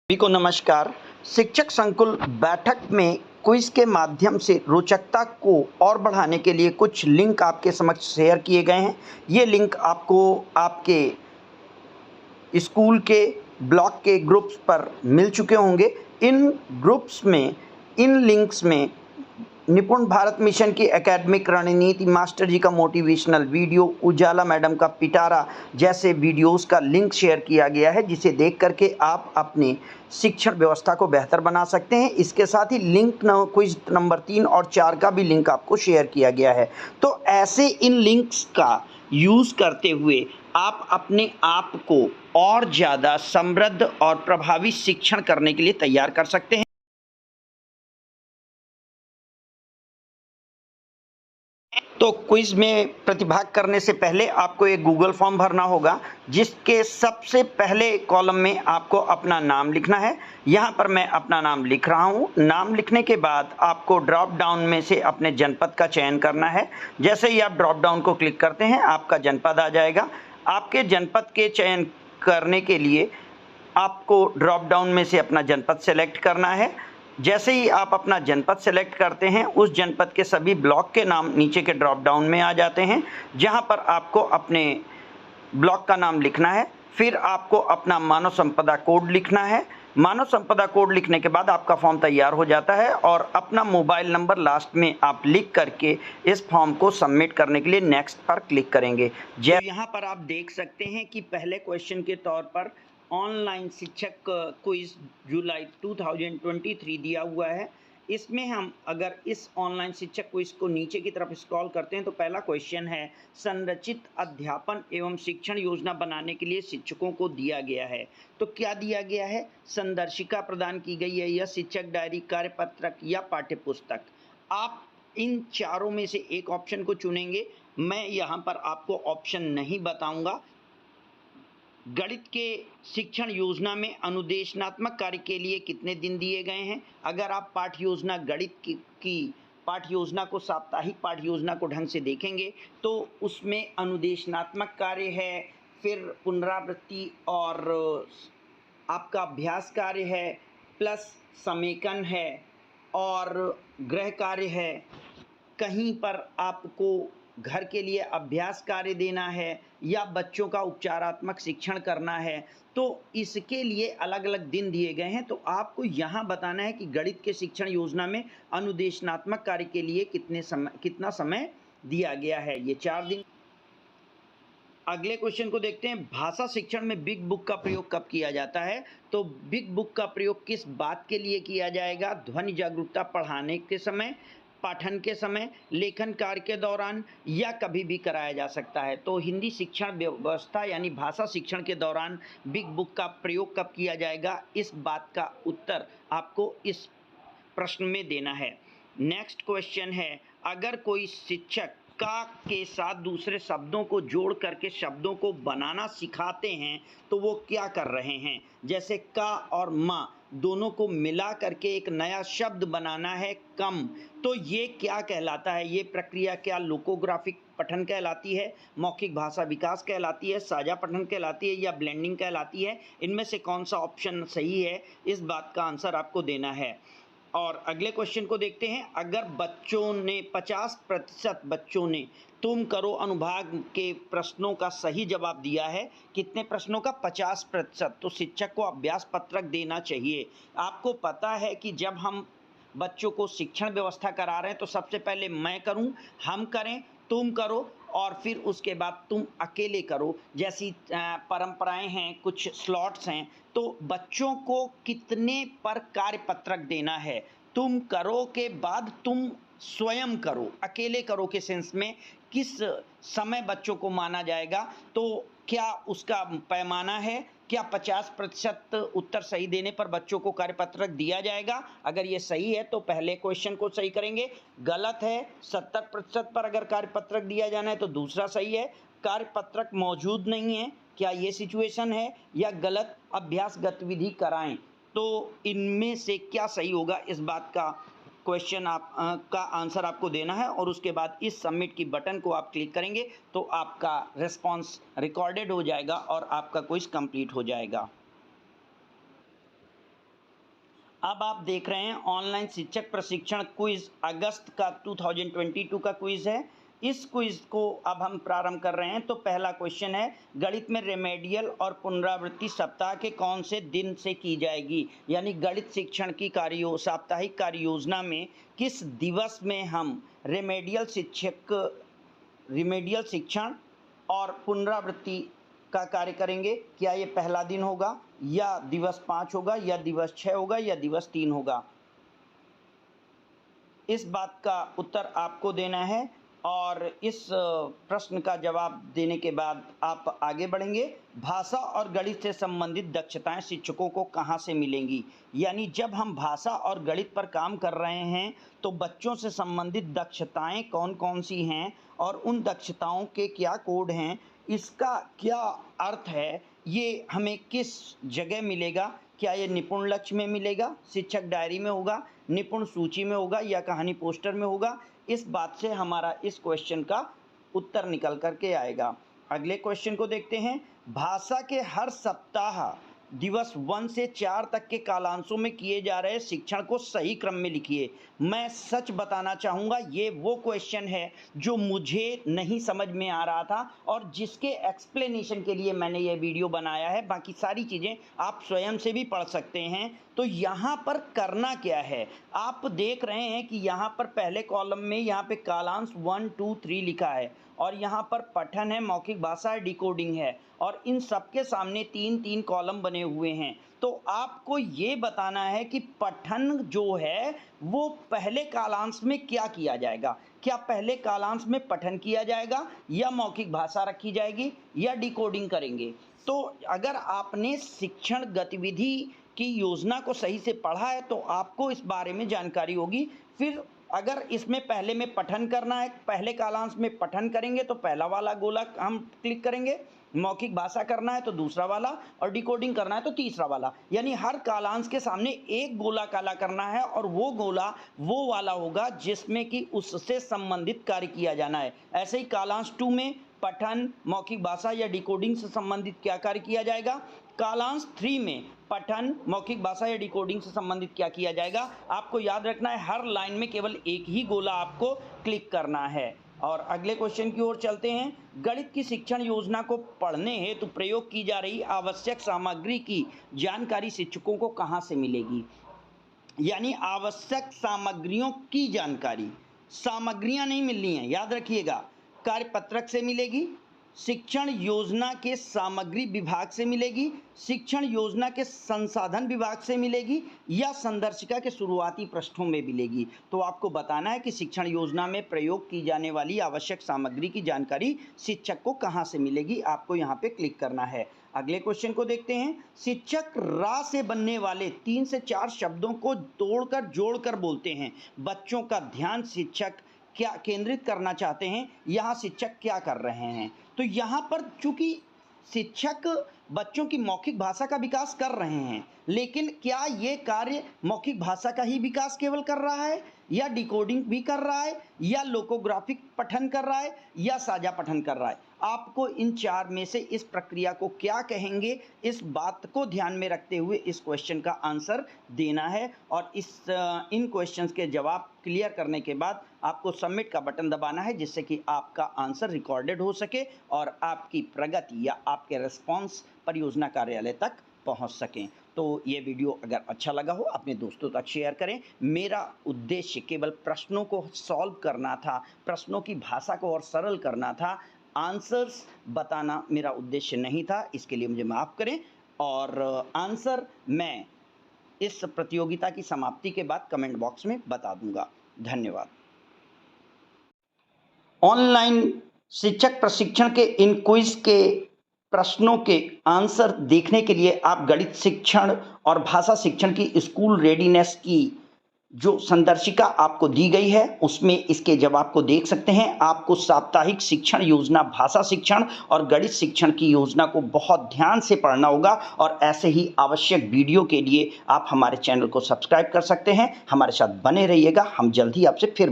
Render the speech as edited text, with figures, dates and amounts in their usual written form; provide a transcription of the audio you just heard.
सभी को नमस्कार। शिक्षक संकुल बैठक में क्विज के माध्यम से रोचकता को और बढ़ाने के लिए कुछ लिंक आपके समक्ष शेयर किए गए हैं। ये लिंक आपको आपके स्कूल के ब्लॉक के ग्रुप्स पर मिल चुके होंगे। इन ग्रुप्स में, इन लिंक्स में निपुण भारत मिशन की एकेडमिक रणनीति, मास्टर जी का मोटिवेशनल वीडियो, उजाला मैडम का पिटारा जैसे वीडियोस का लिंक शेयर किया गया है, जिसे देख करके आप अपनी शिक्षण व्यवस्था को बेहतर बना सकते हैं। इसके साथ ही क्विज नंबर 3 और 4 का भी लिंक आपको शेयर किया गया है। तो ऐसे इन लिंक्स का यूज़ करते हुए आप अपने आप को और ज़्यादा समृद्ध और प्रभावी शिक्षण करने के लिए तैयार कर सकते हैं। तो क्विज में प्रतिभाग करने से पहले आपको एक गूगल फॉर्म भरना होगा, जिसके सबसे पहले कॉलम में आपको अपना नाम लिखना है। यहाँ पर मैं अपना नाम लिख रहा हूँ। नाम लिखने के बाद आपको ड्रॉप डाउन में से अपने जनपद का चयन करना है। जैसे ही आप ड्रॉप डाउन को क्लिक करते हैं, आपका जनपद आ जाएगा। आपके जनपद के चयन करने के लिए आपको ड्रॉप डाउन में से अपना जनपद सेलेक्ट करना है। जैसे ही आप अपना जनपद सेलेक्ट करते हैं, उस जनपद के सभी ब्लॉक के नाम नीचे के ड्रॉप डाउन में आ जाते हैं, जहां पर आपको अपने ब्लॉक का नाम लिखना है। फिर आपको अपना मानव संपदा कोड लिखना है। मानव संपदा कोड लिखने के बाद आपका फॉर्म तैयार हो जाता है और अपना मोबाइल नंबर लास्ट में आप लिख करके इस फॉर्म को सबमिट करने के लिए नेक्स्ट पर क्लिक करेंगे। यहाँ पर आप देख सकते हैं कि पहले क्वेश्चन के तौर पर ऑनलाइन शिक्षक क्विज जुलाई 2023 दिया हुआ है। इसमें हम अगर इस ऑनलाइन शिक्षक क्विज को नीचे की तरफ स्क्रॉल करते हैं तो पहला क्वेश्चन है, संरचित अध्यापन एवं शिक्षण योजना बनाने के लिए शिक्षकों को दिया गया है। तो क्या दिया गया है? संदर्शिका प्रदान की गई है या शिक्षक डायरी, कार्यपत्रक या पाठ्यपुस्तक। आप इन चारों में से एक ऑप्शन को चुनेंगे। मैं यहाँ पर आपको ऑप्शन नहीं बताऊंगा। गणित के शिक्षण योजना में अनुदेशनात्मक कार्य के लिए कितने दिन दिए गए हैं? अगर आप पाठ्य योजना गणित की पाठ्य योजना को, साप्ताहिक पाठ्य योजना को ढंग से देखेंगे तो उसमें अनुदेशनात्मक कार्य है, फिर पुनरावृत्ति और आपका अभ्यास कार्य है, प्लस समेकन है और गृह कार्य है। कहीं पर आपको घर के लिए अभ्यास कार्य देना है या बच्चों का उपचारात्मक शिक्षण करना है, तो इसके लिए अलग अलग दिन दिए गए हैं। तो आपको यहाँ बताना है कि गणित के शिक्षण योजना में अनुदेशनात्मक कार्य के लिए कितना समय दिया गया है। ये 4 दिन। अगले क्वेश्चन को देखते हैं, भाषा शिक्षण में बिग बुक का प्रयोग कब किया जाता है? तो बिग बुक का प्रयोग किस बात के लिए किया जाएगा? ध्वनि जागरूकता पढ़ाने के समय, पाठन के समय, लेखन कार्य के दौरान या कभी भी कराया जा सकता है। तो हिंदी शिक्षण व्यवस्था यानी भाषा शिक्षण के दौरान बिग बुक का प्रयोग कब किया जाएगा? इस बात का उत्तर आपको इस प्रश्न में देना है। नेक्स्ट क्वेश्चन है, अगर कोई शिक्षक का के साथ दूसरे शब्दों को जोड़ करके शब्दों को बनाना सिखाते हैं तो वो क्या कर रहे हैं? जैसे का और माँ दोनों को मिला करके एक नया शब्द बनाना है, कम। तो ये क्या कहलाता है? ये प्रक्रिया क्या लोकोग्राफिक पठन कहलाती है, मौखिक भाषा विकास कहलाती है, साझा पठन कहलाती है या ब्लेंडिंग कहलाती है? इनमें से कौन सा ऑप्शन सही है? इस बात का आंसर आपको देना है। और अगले क्वेश्चन को देखते हैं, अगर बच्चों ने 50% बच्चों ने तुम करो अनुभाग के प्रश्नों का सही जवाब दिया है, कितने प्रश्नों का? 50%। तो शिक्षक को अभ्यास पत्रक देना चाहिए। आपको पता है कि जब हम बच्चों को शिक्षण व्यवस्था करा रहे हैं तो सबसे पहले मैं करूं, हम करें, तुम करो और फिर उसके बाद तुम अकेले करो, जैसी परंपराएं हैं, कुछ स्लॉट्स हैं। तो बच्चों को कितने पर कार्यपत्रक देना है? तुम करो के बाद तुम स्वयं करो, अकेले करो के सेंस में किस समय बच्चों को माना जाएगा? तो क्या उसका पैमाना है? क्या 50% उत्तर सही देने पर बच्चों को कार्यपत्रक दिया जाएगा? अगर ये सही है तो पहले क्वेश्चन को सही करेंगे। गलत है, 70% पर अगर कार्यपत्रक दिया जाना है तो दूसरा सही है। कार्यपत्रक मौजूद नहीं है, क्या ये सिचुएशन है? या गलत अभ्यास गतिविधि कराएं? तो इनमें से क्या सही होगा? इस बात का क्वेश्चन का आंसर आपको देना है और उसके बाद इस सबमिट की बटन को आप क्लिक करेंगे तो आपका रिस्पांस रिकॉर्डेड हो जाएगा और आपका क्विज कंप्लीट हो जाएगा। अब आप देख रहे हैं ऑनलाइन शिक्षक प्रशिक्षण क्विज अगस्त का 2022 का क्विज है। इस क्विज को अब हम प्रारंभ कर रहे हैं। तो पहला क्वेश्चन है, गणित में रेमेडियल और पुनरावृत्ति सप्ताह के कौन से दिन से की जाएगी? यानी गणित शिक्षण की साप्ताहिक कार्य योजना में किस दिवस में हम रेमेडियल शिक्षण और पुनरावृत्ति का कार्य करेंगे? क्या ये पहला दिन होगा या दिवस 5 होगा या दिवस 6 होगा या दिवस 3 होगा? इस बात का उत्तर आपको देना है और इस प्रश्न का जवाब देने के बाद आप आगे बढ़ेंगे। भाषा और गणित से संबंधित दक्षताएं शिक्षकों को कहाँ से मिलेंगी? यानी जब हम भाषा और गणित पर काम कर रहे हैं तो बच्चों से संबंधित दक्षताएं कौन कौन सी हैं और उन दक्षताओं के क्या कोड हैं, इसका क्या अर्थ है, ये हमें किस जगह मिलेगा? क्या ये निपुण लक्ष्य में मिलेगा, शिक्षक डायरी में होगा, निपुण सूची में होगा या कहानी पोस्टर में होगा? इस बात से हमारा इस क्वेश्चन का उत्तर निकल करके आएगा। अगले क्वेश्चन को देखते हैं। भाषा के हर सप्ताह दिवस 1 से 4 तक के कालांशों में किए जा रहे शिक्षण को सही क्रम में लिखिए। मैं सच बताना चाहूँगा, ये वो क्वेश्चन है जो मुझे नहीं समझ में आ रहा था और जिसके एक्सप्लेनेशन के लिए मैंने ये वीडियो बनाया है। बाकी सारी चीज़ें आप स्वयं से भी पढ़ सकते हैं। तो यहाँ पर करना क्या है, आप देख रहे हैं कि यहाँ पर पहले कॉलम में यहाँ पे कालांश 1, 2, 3 लिखा है और यहाँ पर पठन है, मौखिक भाषा है, डिकोडिंग है और इन सबके सामने 3-3 कॉलम बने हुए हैं। तो आपको ये बताना है कि पठन जो है वो पहले कालांश में क्या किया जाएगा? क्या पहले कालांश में पठन किया जाएगा या मौखिक भाषा रखी जाएगी या डिकोडिंग करेंगे? तो अगर आपने शिक्षण गतिविधि की योजना को सही से पढ़ा है तो आपको इस बारे में जानकारी होगी। फिर अगर इसमें पहले में पठन करना है, पहले कालांश में पठन करेंगे तो पहला वाला गोला हम क्लिक करेंगे, मौखिक भाषा करना है तो दूसरा वाला और डिकोडिंग करना है तो तीसरा वाला। यानी हर कालांश के सामने एक गोला काला करना है और वो गोला वो वाला होगा जिसमें कि उससे संबंधित कार्य किया जाना है। ऐसे ही कालांश 2 में पठन, मौखिक भाषा या डिकोडिंग से संबंधित क्या कार्य किया जाएगा? कालांश 3 में पठन, मौखिक भाषा या डिकोडिंग से संबंधित क्या किया जाएगा? आपको याद रखना है, हर लाइन में केवल एक ही गोला आपको क्लिक करना है। और अगले क्वेश्चन की ओर चलते हैं। गणित की शिक्षण योजना को पढ़ने हेतु प्रयोग की जा रही आवश्यक सामग्री की जानकारी शिक्षकों को कहाँ से मिलेगी? यानी आवश्यक सामग्रियों की जानकारी, सामग्रियां नहीं मिलनी है, याद रखिएगा। कार्यपत्रक से मिलेगी, शिक्षण योजना के सामग्री विभाग से मिलेगी, शिक्षण योजना के संसाधन विभाग से मिलेगी या संदर्शिका के शुरुआती पृष्ठों में मिलेगी। तो आपको बताना है कि शिक्षण योजना में प्रयोग की जाने वाली आवश्यक सामग्री की जानकारी शिक्षक को कहाँ से मिलेगी, आपको यहाँ पे क्लिक करना है। अगले क्वेश्चन को देखते हैं। शिक्षक रा से बनने वाले 3 से 4 शब्दों को तोड़कर जोड़कर बोलते हैं। बच्चों का ध्यान शिक्षक क्या केंद्रित करना चाहते हैं, यहाँ शिक्षक क्या कर रहे हैं? तो यहाँ पर चूंकि शिक्षक बच्चों की मौखिक भाषा का विकास कर रहे हैं, लेकिन क्या ये कार्य मौखिक भाषा का ही विकास केवल कर रहा है या डिकोडिंग भी कर रहा है या लोकोग्राफिक पठन कर रहा है या साझा पठन कर रहा है? आपको इन 4 में से इस प्रक्रिया को क्या कहेंगे, इस बात को ध्यान में रखते हुए इस क्वेश्चन का आंसर देना है। और इन क्वेश्चंस के जवाब क्लियर करने के बाद आपको सबमिट का बटन दबाना है, जिससे कि आपका आंसर रिकॉर्डेड हो सके और आपकी प्रगति या आपके रिस्पॉन्स परियोजना कार्यालय तक पहुंच सकें। तो ये वीडियो अगर अच्छा लगा हो अपने दोस्तों तक शेयर करें। मेरा उद्देश्य केवल प्रश्नों को सॉल्व करना था, प्रश्नों की भाषा को और सरल करना था, आंसर्स बताना मेरा उद्देश्य नहीं था। इसके लिए मुझे माफ़ करें और आंसर मैं इस प्रतियोगिता की समाप्ति के बाद कमेंट बॉक्स में बता दूंगा। धन्यवाद। ऑनलाइन शिक्षक प्रशिक्षण के इन क्विज के प्रश्नों के आंसर देखने के लिए आप गणित शिक्षण और भाषा शिक्षण की स्कूल रेडीनेस की जो संदर्शिका आपको दी गई है उसमें इसके जवाब को देख सकते हैं। आपको साप्ताहिक शिक्षण योजना, भाषा शिक्षण और गणित शिक्षण की योजना को बहुत ध्यान से पढ़ना होगा और ऐसे ही आवश्यक वीडियो के लिए आप हमारे चैनल को सब्सक्राइब कर सकते हैं। हमारे साथ बने रहिएगा, हम जल्द ही आपसे फिर